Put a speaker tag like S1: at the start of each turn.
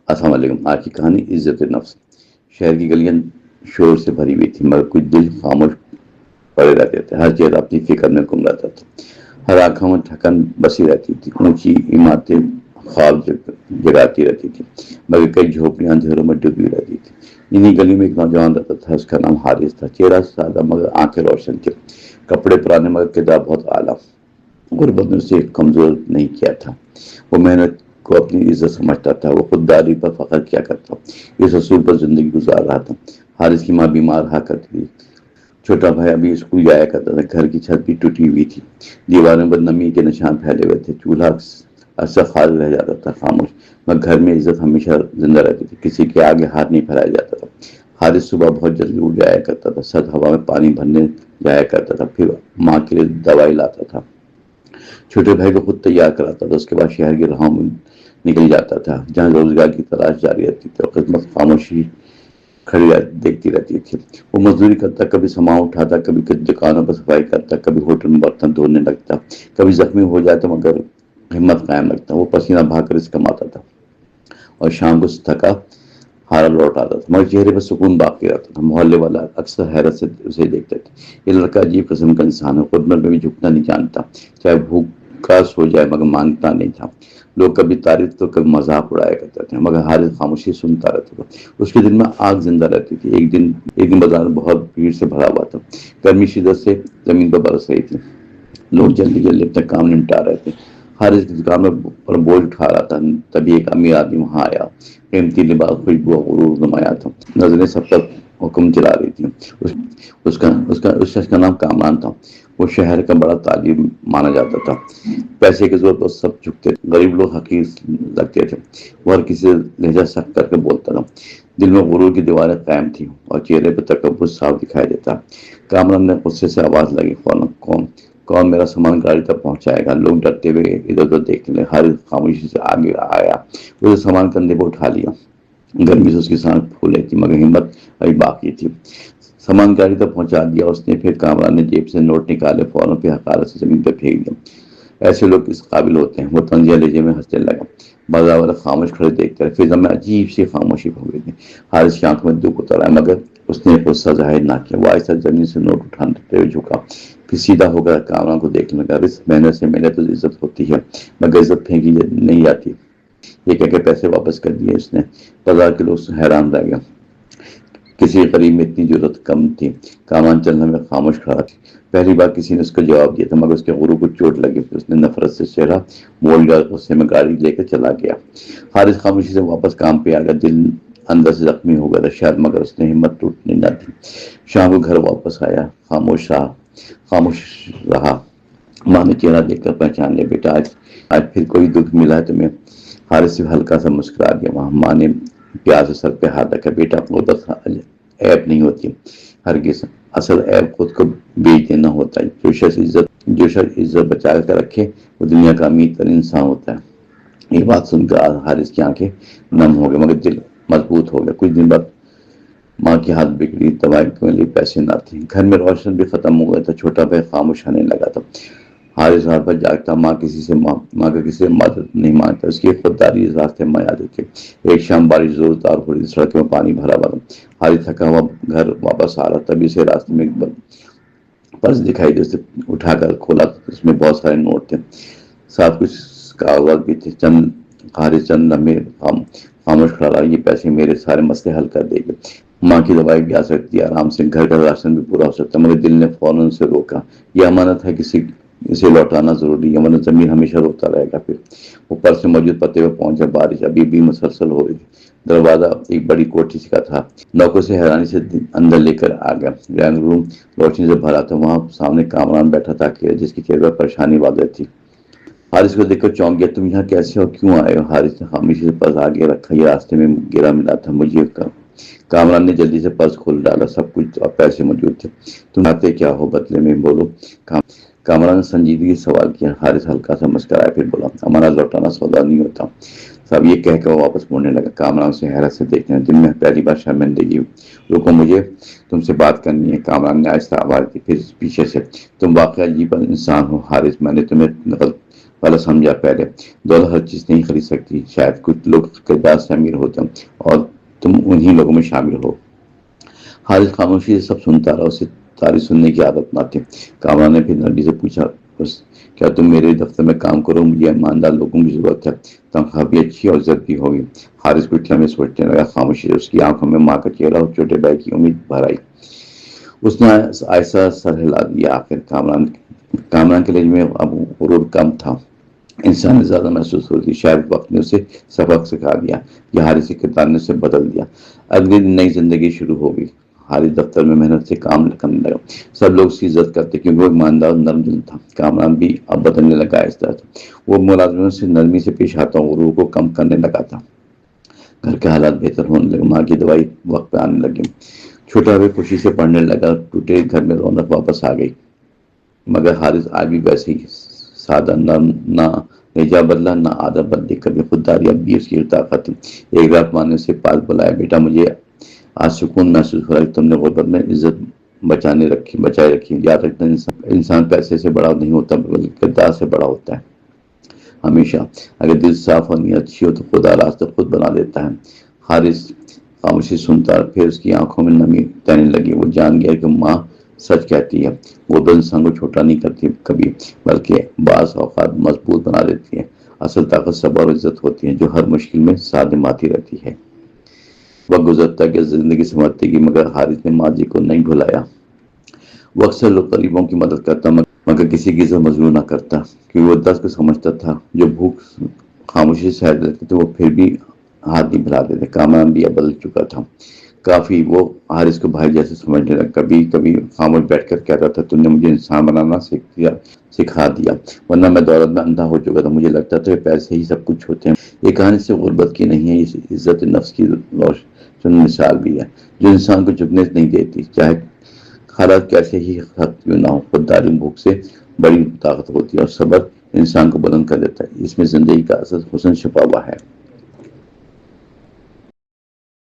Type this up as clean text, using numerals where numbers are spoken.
S1: السلام علیکم۔ آج کی کہانی عزت نفس۔ شہر کی گلیاں شور سے بھری ہوئی تھی مگر کچھ دل خاموش پڑے رہتے تھے۔ ہر چہرہ اپنی فکر میں گم رہتا تھا، ہر آنکھوں میں تھکن بسی رہتی تھی۔ اونچی عمارتیں خواب جگاتی رہتی تھی مگر کئی جھوپڑیاں اندھیروں میں ڈوبی رہتی تھی۔ انہی گلی میں ایک نوجوان رہتا تھا، اس کا نام حارث تھا۔ چہرہ سادہ مگر آنکھیں روشن تھے، کپڑے پرانے مگر کردار بہت اعلیٰ۔ غربت نے اسے کمزور نہیں کیا تھا، وہ محنت کو اپنی عزت سمجھتا تھا، وہ خودداری پر فخر کیا کرتا، اس اصول پر زندگی گزار رہا تھا۔ حارث کی ماں بیمار رہا کرتی تھی، چھوٹا بھائی ابھی اسکول جایا کرتا تھا، گھر کی چھت بھی ٹوٹی ہوئی تھی، دیواروں پر نمی کے نشان پھیلے ہوئے تھے، چولہا اکثر خالی رہ جاتا تھا، خاموش، مگر گھر میں عزت ہمیشہ زندہ رہتی تھی، کسی کے آگے ہاتھ نہیں پھیلایا جاتا تھا۔ حارث صبح بہت جلدی اٹھ جایا کرتا تھا، سرد ہوا میں پانی بھرنے جایا کرتا تھا، پھر ماں کے لیے دوائی لاتا تھا، چھوٹے بھائی کو خود تیار کراتا تھا، اس کے بعد شہر کے راہوں میں نکل جاتا تھا جہاں روزگار کی تلاش جاری رہتی تھی اور قسمت خاموشی کھڑی دیکھتی رہتی تھی۔ وہ مزدوری کرتا، کبھی سامان اٹھاتا، کبھی دکانوں پر صفائی کرتا، کبھی ہوٹل میں برتن دھونے لگتا، کبھی زخمی ہو جاتا مگر ہمت قائم رکھتا۔ وہ پسینہ بہا کر اس کماتا تھا اور شام کو تھکا ہارا لوٹ آتا تھا مگر چہرے پر سکون باقی رہتا تھا۔ محلے والا اکثر حیرت سے اسے دیکھتے تھے، یہ لڑکا عجیب قسم کا انسان ہے، قدرت میں بھی جھکنا نہیں جانتا، چاہے بھوکا سو جائے مگر مانگتا نہیں تھا۔ لوگ کبھی تعریف تو کبھی مذاق اڑایا کرتے تھے مگر حارث خاموشی سنتا رہتا تھا۔ اس کے دل میں آگ زندہ رہتی تھی۔ ایک دن بازار میں بہت بھیڑ سے بھرا ہوا تھا، گرمی شدت سے زمین پر برس رہی تھی، لوگ جلدی جلدی اپنا کام نمٹا رہے تھے۔ حارث کی دکان پر بوجھ اٹھا رہا تھا، تبھی ایک امیر آدمی وہاں آیا، قیمتی لباس، خوشبو اور غرور نمایاں تھا، نظریں سب پر حکم چلا رہی تھی۔ اس شخص کا نام کامران تھا، وہ شہر کا بڑا تاجر مانا جاتا تھا، پیسے کے زور پر سب جھکتے تھے، غریب لوگ حقیر لگتے تھے۔ وہ ہر کسی سے لہجہ سخت کر کے بولتا تھا، دل میں غرور کی دیواریں قائم تھیں اور چہرے پہ تکبر صاف دکھائی دیتا۔ کامران نے غصے سے آواز لگی، فوراً کون میرا سامان گاڑی تک پہنچائے گا؟ لوگ ڈرتے ہوئے ادھر ادھر دیکھنے لگے۔ حارث خاموشی سے آگے آیا، وہ سامان کندھے پہ اٹھا لیا، گرمی سے اس کی سانس پھول رہی تھی مگر ہمت ابھی باقی تھی۔ سامان گاڑی تک پہنچا دیا اس نے، پھر کامران نے جیب سے نوٹ نکالے، فوراً پہ حقارت سے زمین پہ پھینک دیا۔ ایسے لوگ اس قابل ہوتے ہیں، وہ طنزیہ لہجے میں ہنسنے لگا۔ بازار والے خاموش کھڑے دیکھتے رہے، فضا میں عجیب سی خاموشی ہو گئی تھی۔ حارث کی آنکھوں میں دکھ اتر آیا مگر اس نے غصہ ظاہر نہ کیا، وہ آہستہ زمین سے نوٹ اٹھاتے ہوئے جھکا، پھر سیدھا ہو کر کامران کو دیکھنے لگا۔ اس محنت سے محنت عزت ہوتی ہے مگر عزت پھینکی نہیں جاتی، یہ کہہ کے پیسے واپس کر دیے اس نے۔ بازار کے لوگ حیران رہ گئے، کسی غریب میں اتنی ضرورت کم تھی۔ کامران چلنے میں خاموش کھڑا تھا، پہلی بار کسی نے اس کو جواب دیا تھا مگر اس کے غرور کو چوٹ لگی، اس نے نفرت سے چہرہ موڑ لیا، غصے میں گاڑی لے کر چلا گیا۔ حارث خاموشی سے واپس کام پہ آ گیا، دل اندر سے زخمی ہو گیا تھا شاید مگر اس نے ہمت ٹوٹنے نہ دی۔ شام کو گھر واپس آیا، خاموش رہا۔ ماں نے چہرہ دیکھ کر پہچان لیا، بیٹا آج پھر کوئی دکھ ملا ہے تمہیں؟ حارث سے ہلکا سا مسکرا دیا۔ وہاں ماں نے پیار سے سر پہ ہاتھ رکھا، بیٹا غربت عیب نہیں ہوتی ہرگز، اصل عیب خود کو بیچ دینا ہوتا ہے۔ جو شخص عزت بچا کر رکھے وہ دنیا کا امیر ترین انسان ہوتا ہے۔ یہ بات سن کر حارث کی آنکھیں نم ہو گئے مگر دل مضبوط ہو گیا۔ کچھ دن بعد ماں کی حالت بگڑی، دوائی کے لیے پیسے نہ تھے، گھر میں روشن بھی ختم ہو گیا تھا، چھوٹا بھائی خاموش ہونے لگا تھا۔ حارث رات بھر جاگتا، ماں کا کسی سے مدد نہیں مانگتا، اس کی خودداری اس راستے میں آ جاتی تھی۔ ایک شام بارش زوردار ہو رہی، سڑکوں میں پانی بھرا ہوا تھا، حارث تھکا ہوا گھر واپس آ رہا، تبھی سے راستے میں ایک پرس دکھائی دی، اسے اٹھا کر کھولا، اس میں بہت سارے نوٹ تھے، ساتھ کچھ کاغذات بھی تھے۔ حارث چند لمحے خاموش کھڑا رہا، یہ پیسے میرے سارے مسئلے حل کر دے گے، ماں کی دوائی بھی آ سکتی ہے آرام سے، گھر کا راشن بھی پورا ہو سکتا ہے، مگر دل نے فوراً سے روکا، یہ امانت ہے، اسے لوٹانا ضروری ہے ورنہ زمین ہمیشہ روتا رہے گا۔ پھر وہ پرس میں موجود پتے پہ پہنچا، بارش ابھی بھی مسلسل ہو رہی تھی، دروازہ ایک بڑی کوٹھی کا تھا، نوکر سے حیرانی سے اندر لے کر آ گیا، ڈرائنگ روم روشنی سے بھرا تھا، وہاں سامنے کامران بیٹھا تھا جس کی چہرے پر پریشانی واضح تھی۔ حارث کو دیکھ کر چونک گیا، تم یہاں کیسے ہو، کیوں آئے ہو؟ حارث نے خاموشی سے پرس آگے رکھا، یہ راستے میں گرا ملا تھا مجھے۔ کامران نے جلدی سے پرس کھول ڈالا، سب کچھ اور پیسے موجود تھے۔ تم چاہتے کیا ہو بدلے میں، بولو؟ کامران نے سنجیدگی سے سوال کیا۔ حارث ہلکا سا مسکرایا، پھر بولا، امانت لوٹانا سودا نہیں ہوتا۔ سب یہ کہہ کر وہ واپس مڑنے لگا۔ کامران سے حیرت سے دیکھنے، دل میں پہلی بار شرمندگی ہوئی۔ رکو، مجھے تم سے بات کرنی ہے، کامران نے آہستہ آواز دی، پھر پیچھے سے، تم واقعی عجیب انسان ہو حارث، میں نے تمہیں والا سمجھا پہلے، دولت ہر چیز نہیں خرید سکتی، شاید کچھ لوگ کردار سے امیر ہوتے ہیں اور تم انہی لوگوں میں شامل ہو۔ حارث خاموشی سے سب سنتا رہا، اسے تعریف سننے کی عادت نہ تھی۔ کامران نے پھر نرمی سے پوچھا، بس کیا تم میرے دفتر میں کام کرو؟ مجھے ایماندار لوگوں کی ضرورت ہے، تنخواہ بھی اچھی اور عزت بھی ہوگی۔ حارث کچھ لمحے سوچنے لگا، خاموشی سے اس کی آنکھوں میں ماں کا چہرہ اور چھوٹے بھائی کی امید بھر آئی۔ اس نے ایسا سر ہلا دیا۔ آخر کامران کے لہجے میں اب غرور کم تھا، انسان نے زیادہ محسوس ہوتی، شاید وقت نے اسے سبق سکھا دیا، یہ حارث کے کردار نے اسے بدل دیا۔ اگلے دن نئی زندگی شروع ہو گئی۔ حارث دفتر میں محنت سے کام کرنے لگا، سب لوگ اس کی عزت کرتے کیونکہ وہ ایماندار اور نرم دل تھا۔ کامران بھی اب بدلنے لگا آہستہ آہستہ، وہ ملازموں سے نرمی سے پیش آتا، غرور کو کم کرنے لگا تھا۔ گھر کے حالات بہتر ہونے لگے، ماں کی دوائی وقت پہ آنے لگی، چھوٹا بھائی خوشی سے پڑھنے لگا، ٹوٹے گھر میں رونق واپس آ گئی۔ مگر حارث آج بھی ویسے ہی سادہ، نہ لہجہ بدلا نہ عادت بدلی، کبھی خودداری اب بھی اس کی طاقت تھی۔ ایک رات ماں نے اسے پاس بلایا، بیٹا مجھے آج سکون محسوس ہو رہا ہے، تم نے غربت میں عزت بچائے رکھی۔ یاد رکھنا، انسان پیسے سے بڑا نہیں ہوتا بلکہ کردار سے بڑا ہوتا ہے۔ ہمیشہ اگر دل صاف اور نیت اچھی ہو تو خدا راستہ خود بنا دیتا ہے۔ حارث خاموشی سنتا، پھر اس کی آنکھوں میں نمی تیرنے لگی۔ وہ جان گیا کہ ماں سچ کہتی ہے، غربت انسان کو چھوٹا نہیں کرتی کبھی، بلکہ بعض اوقات مضبوط بنا دیتی ہے۔ اصل طاقت صبر اور عزت ہوتی ہے جو ہر مشکل میں ساتھ نبھاتی رہتی ہے۔ وقت گزرتا کہ زندگی سمجھتی گئی، مگر حارث نے ماضی کو نہیں بھلایا۔ وہ اکثر لوگ غریبوں کی مدد کرتا مگر کسی کی عزت مظلوم نہ کرتا، کیونکہ وہ درس کو سمجھتا تھا، جو بھوک خاموشی سے سہتے لیتے تھے وہ پھر بھی ہاتھ نہیں بھلاتے تھے۔ کامران بھی اب بدل چکا تھا کافی، وہ حارث کو بھائی جیسے سمجھنے لگا، کبھی کبھی خاموش بیٹھ کر کہتا تھا، تم نے مجھے انسان بنانا سکھا دیا، ورنہ میں دولت میں اندھا ہو چکا تھا، مجھے لگتا تھا کہ پیسے ہی سب کچھ ہوتے ہیں۔ یہ کہانی صرف غربت کی نہیں ہے، یہ عزت نفس کی روشن مثال بھی ہے، جو انسان کو جھکنے نہیں دیتی، چاہے حالات کیسے ہی سخت کیوں نہ ہو۔ خودداری بھوک سے بڑی طاقت ہوتی ہے اور صبر انسان کو بلند کر دیتا ہے، اس میں زندگی کا اصل حسن چھپا ہوا ہے۔